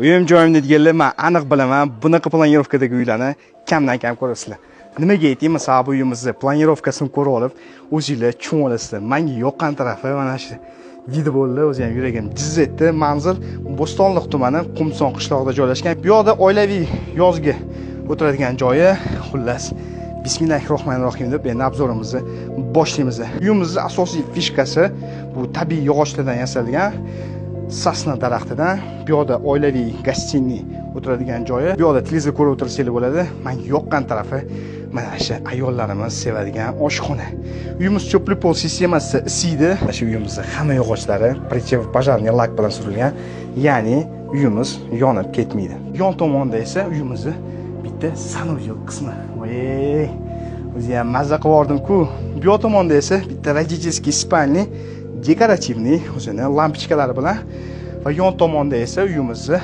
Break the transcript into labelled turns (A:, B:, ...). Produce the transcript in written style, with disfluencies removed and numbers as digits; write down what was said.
A: Uyim joyimda deganlar men aniq bilaman, bunaqa planirovkadagi uylarni kamdan kam ko'rasizlar. Nimaga aytaymi, sababi uyimizni planirovkasini ko'rib olib, o'zingizlar tushunib olasizlar. Menga yoqqan tarafi mana shu vidi bo'ldi, o'zi ham yuragim jiz etdi. Manzil Bo'stonliq tumani Qumson qishlog'ida joylashgan. Bu yoqda oilaviy yozgi o'tiradigan joyi. Xullas, Bismillahirrohmanirrohim deb endi obzorimizni boshlaymiz. Uyimizning asosiy fishkasi bu tabiiy yog'ochlardan yasalgan sasna daraxtidan. Bu yoqda oilaviy gostinniy o'tiradigan joyi. Bu yoqda televizor ko'rib o'tirsanglar bo'ladi. Menga yoqqan tarafi mana shu ayollarimiz sevadigan oshxona. Uyimiz cho'pli pol sistemasi isiydi. Shu uyimizda hamma yog'ochlari противопожарный lak bilan surilgan. Ya'ni uyimiz yonib ketmaydi. Yon tomonda esa uyimizni bitta sanuzel qismi. Voy! O'zi ham mazza qilardim-ku. Bu yoq tomonda esa bitta родительский spalni dekorativniy o'zini lampochkalari bilan va yon tomonda esa uyimizni